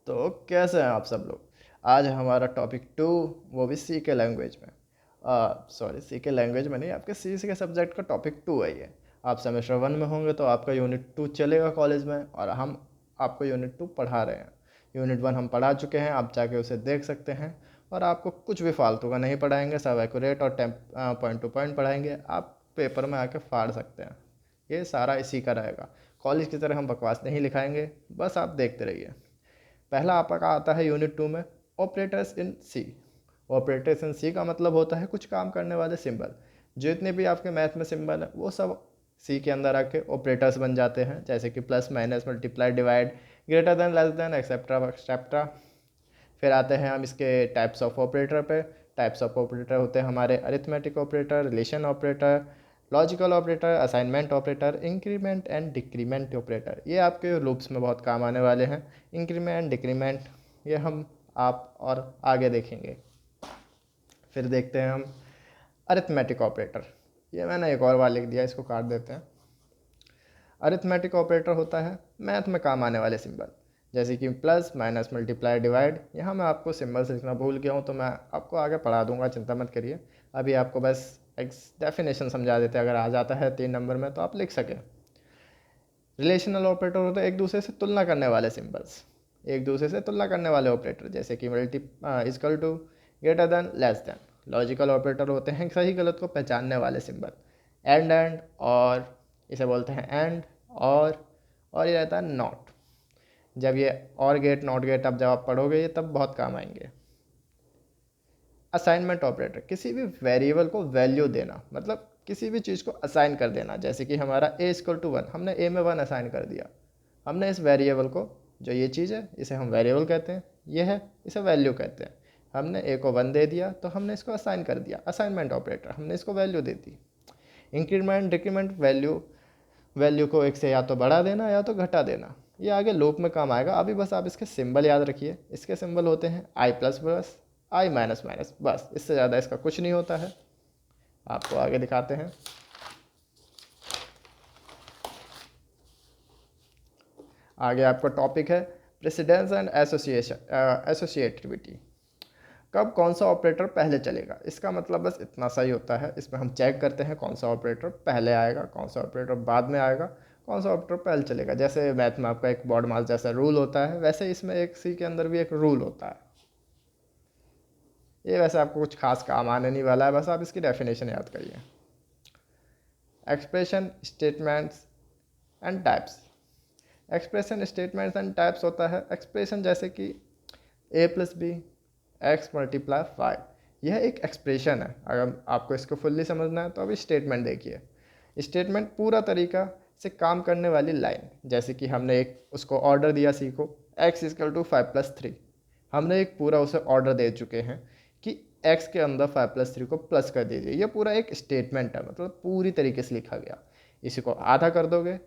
तो कैसे हैं आप सब लोग। आज हमारा टॉपिक 2, वो भी सी के लैंग्वेज में। सॉरी, सी के लैंग्वेज में नहीं, आपके सी के सब्जेक्ट का टॉपिक 2 है ये। आप सेमेस्टर 1 में होंगे तो आपका यूनिट 2 चलेगा कॉलेज में, और हम आपको यूनिट 2 पढ़ा रहे हैं। यूनिट 1 हम पढ़ा चुके हैं, आप जाके उसे देख सकते हैं। और आपको कुछ भी फालतू का नहीं पढ़ाएंगे, सब एक्यूरेट और पॉइंट टू पॉइंट पढ़ाएंगे। आप पेपर में आके फाड़ सकते हैं। ये सारा इसी का रहेगा। कॉलेज की तरह हम बकवास नहीं लिखाएंगे, बस आप देखते रहिए। पहला आपका आता है यूनिट 2 में, operators in C. Operators in सी का मतलब होता है कुछ काम करने वाले सिंबल। जितने भी आपके मैथ में सिंबल है वो सब सी के अंदर आके ऑपरेटर्स बन जाते हैं, जैसे कि plus, minus, multiply, divide, greater than, less then, etcetera etcetera. फिर आते हैं हम इसके टाइप्स ऑफ ऑपरेटर पे। टाइप्स ऑफ ऑपरेटर होते हैं हमारे arithmetic operator, relation operator, logical operator, assignment operator, increment and decrement operator. ये आपके लूप्स में बहुत काम आने वाले हैं। इंक्रीमेंट, डिक्रीमेंट, ये हम आप और आगे देखेंगे। फिर देखते हैं हम अरिथमेटिक ऑपरेटर। ये मैंने एक और बार लिख दिया, इसको काट देते हैं। अरिथमेटिक ऑपरेटर होता है मैथ में काम आने वाले सिंबल, जैसे कि प्लस, माइनस, मल्टीप्लाई, डिवाइड। यहाँ मैं आपको सिंबल्स लिखना भूल गया हूँ, तो मैं आपको आगे पढ़ा दूंगा, चिंता मत करिए। अभी आपको बस एक डेफिनेशन समझा देते हैं, अगर आ जाता है 3 नंबर में तो आप लिख सकें। रिलेशनल ऑपरेटर होते हैं एक दूसरे से तुलना करने वाले सिंबल्स। एक दूसरे से तुलना करने वाले ऑपरेटर, जैसे कि multi equal to, greater than, less than. Logical operator होते हैं सही गलत को पहचानने वाले सिंबल। एंड और, इसे बोलते हैं एंड और ये रहता है नॉट। जब ये और गेट, नॉट गेट, अब जब आप पढ़ोगे ये तब बहुत काम आएंगे। असाइनमेंट ऑपरेटर, किसी भी वेरिएबल को वैल्यू देना, मतलब किसी भी चीज़ को असाइन कर देना। जैसे कि हमारा a इक्वल टू 1, हमने a में 1 असाइन कर दिया। हमने इस वेरिएबल को, जो ये चीज़ है इसे हम वेरिएबल कहते हैं, ये है इसे वैल्यू कहते हैं। हमने a को 1 दे दिया तो हमने इसको असाइन कर दिया, असाइनमेंट ऑपरेटर, हमने इसको वैल्यू दे दी। इंक्रीमेंट, डिक्रीमेंट, वैल्यू को एक से या तो बढ़ा देना या तो घटा देना। ये आगे लूप में काम आएगा, अभी बस आप इसके सिंबल याद रखिए। इसके सिंबल होते हैं आई प्लस प्लस, आई माइनस माइनस, बस इससे ज़्यादा इसका कुछ नहीं होता है। आपको आगे दिखाते हैं। आगे आपका टॉपिक है प्रेसिडेंस एंड एसोसिएटिविटी। कब कौन सा ऑपरेटर पहले चलेगा, इसका मतलब बस इतना सा ही होता है। इसमें हम चेक करते हैं कौन सा ऑपरेटर पहले आएगा, कौन सा ऑपरेटर बाद में आएगा, कौन सा ऑपरेटर पहले चलेगा। जैसे मैथ में आपका एक बॉड मास जैसा रूल होता है, वैसे इसमें एक सी के अंदर भी एक रूल होता है। ये वैसे आपको कुछ खास काम आने नहीं वाला है, बस आप इसकी डेफिनेशन याद करिए। Expression, statements and types. Expression, statements and types होता है एक्सप्रेशन, जैसे कि a plus B, X multiply 5। यह एक एक्सप्रेशन है। अगर आपको इसको फुल्ली समझना है तो अभी स्टेटमेंट देखिए। स्टेटमेंट पूरा तरीका से काम करने वाली लाइन, जैसे कि हमने एक उसको ऑर्डर दिया सी को, एक्स इजकल टू 5+3। हमने एक पूरा उसे ऑर्डर दे चुके हैं कि x के अंदर 5+3 को प्लस कर दीजिए। ये पूरा एक स्टेटमेंट है, मतलब पूरी तरीके से लिखा गया। इसी को आधा कर दोगे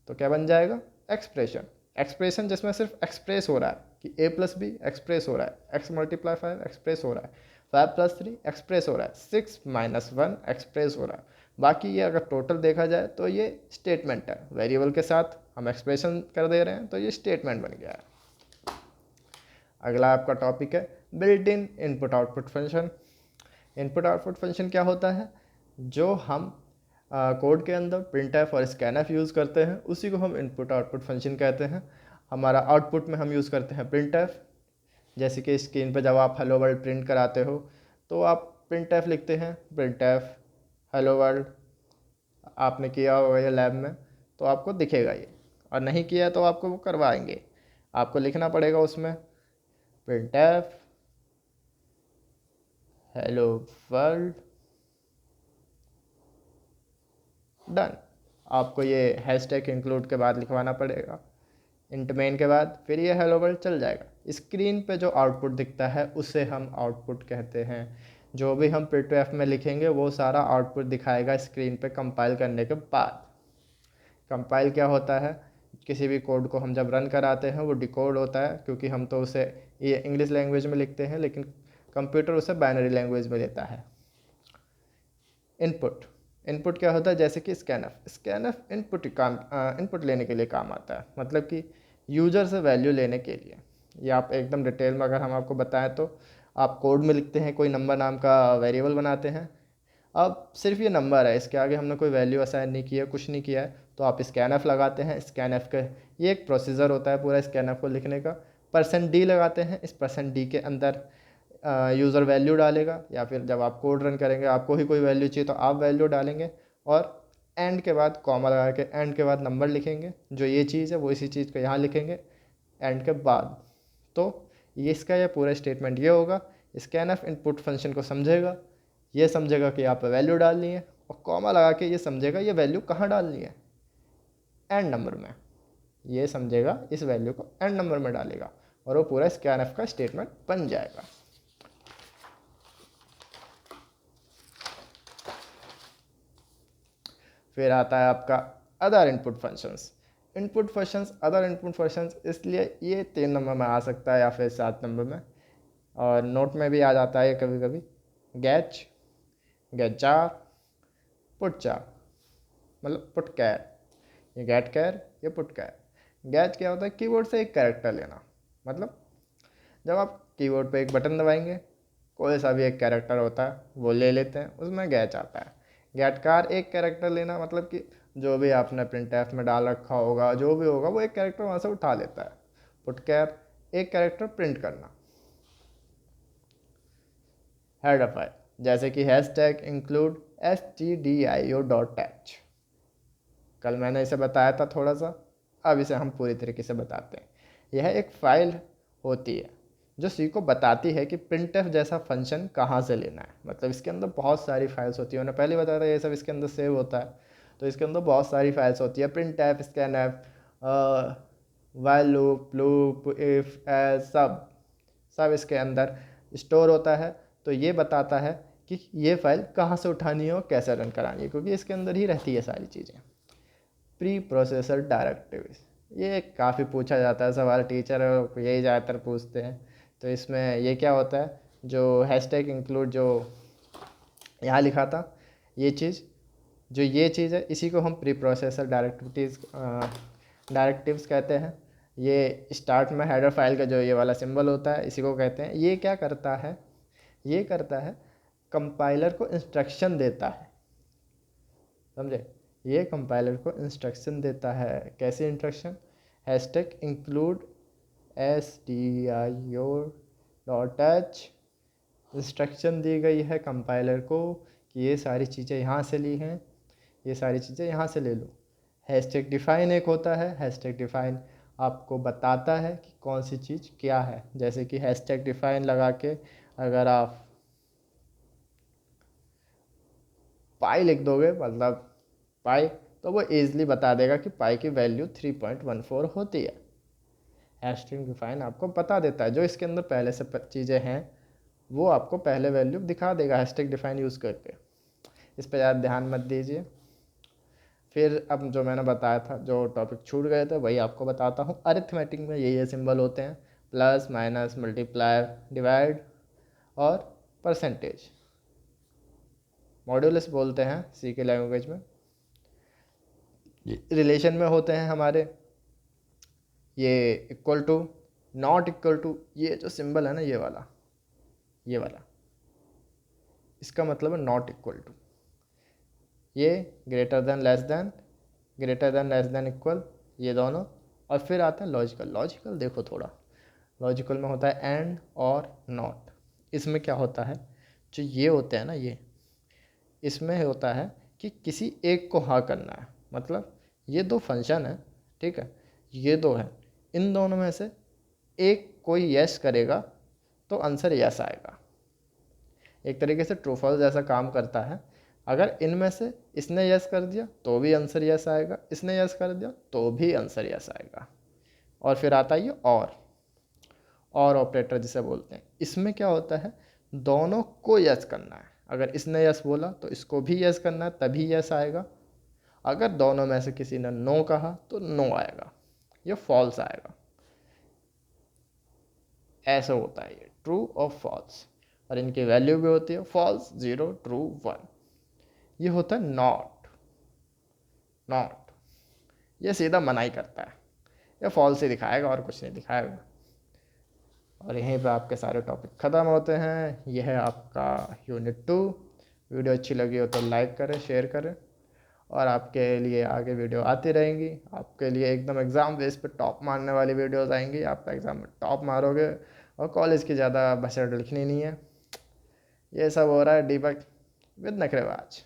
तो क्या बन जाएगा, एक्सप्रेशन। एक्सप्रेशन जिसमें सिर्फ एक्सप्रेस हो रहा है कि a प्लस बी एक्सप्रेस हो रहा है, x मल्टीप्लाई 5 एक्सप्रेस हो रहा है, 5+3 एक्सप्रेस हो रहा है, 6 - 1 एक्सप्रेस हो रहा है। बाकी ये अगर टोटल देखा जाए तो ये स्टेटमेंट है। वेरिएबल के साथ हम एक्सप्रेशन कर दे रहे हैं तो ये स्टेटमेंट बन गया है। अगला आपका टॉपिक है built in input output function. Input output function क्या होता है, जो हम कोड के अंदर printf और scanf यूज़ करते हैं, उसी को हम इनपुट आउटपुट फंक्शन कहते हैं। हमारा आउटपुट में हम यूज़ करते हैं printf। जैसे कि स्क्रीन पर जब आप हेलो वर्ल्ड प्रिंट कराते हो तो आप printf लिखते हैं, printf हेलो वर्ल्ड। आपने किया होगा ये लैब में तो आपको दिखेगा ये, और नहीं किया तो आपको वो करवाएंगे। आपको लिखना पड़ेगा उसमें printf हेलो वर्ल्ड, डन। आपको ये हैशटैग इंक्लूड के बाद लिखवाना पड़ेगा, इंट मेन के बाद, फिर ये हेलो वर्ल्ड चल जाएगा। स्क्रीन पे जो आउटपुट दिखता है उसे हम आउटपुट कहते हैं। जो भी हम printf में लिखेंगे वो सारा आउटपुट दिखाएगा स्क्रीन पे कंपाइल करने के बाद। कंपाइल क्या होता है, किसी भी कोड को हम जब रन कराते हैं वो डिकोड होता है, क्योंकि हम तो उसे ये इंग्लिश लैंग्वेज में लिखते हैं लेकिन कंप्यूटर उसे बाइनरी लैंग्वेज में लेता है। इनपुट, इनपुट क्या होता है, जैसे कि स्कैनफ इनपुट लेने के लिए काम आता है, मतलब कि यूजर से वैल्यू लेने के लिए। या आप एकदम डिटेल में अगर हम आपको बताएं तो आप कोड में लिखते हैं, कोई नंबर नाम का वेरिएबल बनाते हैं। अब सिर्फ ये नंबर है, इसके आगे हमने कोई वैल्यू असाइन नहीं किया, कुछ नहीं किया है, तो आप स्कैनएफ लगाते हैं। स्कैनएफ का ये एक प्रोसीजर होता है पूरा स्कैनएफ को लिखने का। %d लगाते हैं, इस %d के अंदर यूज़र वैल्यू डालेगा, या फिर जब आप कोड रन करेंगे आपको ही कोई वैल्यू चाहिए तो आप वैल्यू डालेंगे, और एंड के बाद कॉमा लगा के एंड के बाद नंबर लिखेंगे। जो ये चीज़ है वो इसी चीज़ को यहाँ लिखेंगे एंड के बाद। तो ये इसका ये पूरा स्टेटमेंट ये होगा। स्कैनएफ इनपुट फंक्शन को समझेगा, ये समझेगा कि यहाँ पे वैल्यू डालनी है, और कॉमा लगा के ये समझेगा ये वैल्यू कहाँ डालनी है, एंड नंबर में। ये समझेगा इस वैल्यू को एंड नंबर में डालेगा, और वो पूरा स्कैनएफ का स्टेटमेंट बन जाएगा। फिर आता है आपका other input functions. Other input functions इसलिए ये 3 नंबर में आ सकता है या फिर 7 नंबर में, और नोट में भी आ जाता है कभी कभी। गैच, गैचार, पुटचार, मतलब पुट कैर, ये गेट कैर, ये पुट कैर। गैच क्या होता है, कीबोर्ड से एक कैरेक्टर लेना। मतलब जब आप कीबोर्ड पे एक बटन दबाएंगे, कोई सा भी एक कैरेक्टर होता है वो ले लेते हैं, उसमें गैच आता है। गैटकार एक कैरेक्टर लेना, मतलब कि जो भी आपने प्रिंटफ में डाल रखा होगा, जो भी होगा वो एक कैरेक्टर वहाँ से उठा लेता है। पुटकैर एक कैरेक्टर प्रिंट करना। हेडर फाइल, जैसे कि हैशटैग इंक्लूड stdio.h, कल मैंने इसे बताया था थोड़ा सा, अब इसे हम पूरी तरीके से बताते हैं। यह एक फ़ाइल होती है जो सी को बताती है कि प्रिंटफ जैसा फंक्शन कहाँ से लेना है। मतलब इसके अंदर बहुत सारी फाइल्स होती है, उन्हें पहले बताया था ये सब इसके अंदर सेव होता है, तो इसके अंदर बहुत सारी फाइल्स होती है। Printf, scanf, while loop, loop, if, as, सब सब इसके अंदर स्टोर होता है। तो ये बताता है कि ये फाइल कहाँ से उठानी है और कैसे रन करानी है, क्योंकि इसके अंदर ही रहती है सारी चीज़ें। प्री प्रोसेसर डायरेक्टिव्स, ये काफ़ी पूछा जाता है सवाल, टीचर यही ज़्यादातर पूछते हैं। तो इसमें ये क्या होता है, जो हैशटैग इंक्लूड जो यहाँ लिखा था, ये चीज़, जो ये चीज़ है, इसी को हम प्री प्रोसेसर डायरेक्टिव्स कहते हैं। ये स्टार्ट में हेडर फाइल का जो ये वाला सिंबल होता है, इसी को कहते हैं। ये क्या करता है, ये करता है कंपाइलर को इंस्ट्रक्शन देता है, समझे। ये कंपाइलर को इंस्ट्रक्शन देता है। कैसे instruction, hashtag include stdio.h, instruction दी गई है कंपाइलर को कि ये सारी चीज़ें यहाँ से ली हैं, ये सारी चीज़ें यहाँ से ले लो। हैशटैग डिफाइन एक होता है, हैशटैग डिफाइन आपको बताता है कि कौन सी चीज़ क्या है। जैसे कि हैशटैग डिफाइन लगा के अगर आप पाई लिख दोगे, मतलब पाई, तो वो ईज़िली बता देगा कि पाई की वैल्यू 3.14 होती है। हैशटैग डिफाइन आपको बता देता है, जो इसके अंदर पहले से चीज़ें हैं वो आपको पहले वैल्यू दिखा देगा हैशटैग डिफाइन यूज़ करके। इस पर ज़्यादा ध्यान मत दीजिए। फिर अब जो मैंने बताया था, जो टॉपिक छूट गए थे वही आपको बताता हूँ। अरिथमेटिक में ये सिंबल होते हैं, प्लस, माइनस, मल्टीप्लाई, डिवाइड और परसेंटेज। मॉड्यूलस बोलते हैं सी के लैंग्वेज में। रिलेशन में होते हैं हमारे, ये equal to, not equal to, ये जो सिंबल है ना, ये वाला, ये वाला, इसका मतलब है नॉट इक्वल टू। ये greater than, less then, greater than, less then, equal, ये दोनों। और फिर आता है लॉजिकल। लॉजिकल देखो थोड़ा, लॉजिकल में होता है एंड और नॉट। इसमें क्या होता है, जो ये होते हैं ना, ये इसमें होता है कि किसी एक को हाँ करना है। मतलब ये दो फंक्शन है, ठीक है, ये दो है, इन दोनों में से एक कोई यस करेगा तो आंसर यस आएगा। एक तरीके से ट्रू फॉल्स जैसा काम करता है। अगर इनमें से इसने यस कर दिया तो भी आंसर यस आएगा, इसने यस कर दिया तो भी आंसर यस आएगा। और फिर आता है ये और ऑपरेटर जिसे बोलते हैं। इसमें क्या होता है, दोनों को यस करना है। अगर इसने यस बोला तो इसको भी यस करना है, तभी यस आएगा। अगर दोनों में से किसी ने नो कहा तो नो आएगा, ये फॉल्स आएगा। ऐसा होता है ये ट्रू और फॉल्स। और इनकी वैल्यू भी होती है फॉल्स, 0, ट्रू, 1। ये होता है नॉट। नॉट ये सीधा मना ही करता है, ये फॉल्स ही दिखाएगा और कुछ नहीं दिखाएगा। और यहीं पे आपके सारे टॉपिक ख़त्म होते हैं। यह है आपका यूनिट 2। वीडियो अच्छी लगी हो तो लाइक करें, शेयर करें, और आपके लिए आगे वीडियो आती रहेंगी। आपके लिए एकदम एग्ज़ाम बेस पे टॉप मारने वाली वीडियोस आएंगी। आप एग्ज़ाम में टॉप मारोगे और कॉलेज की ज़्यादा बसड़ लिखनी नहीं है। ये सब हो रहा है डीबग विद नखरेबाज।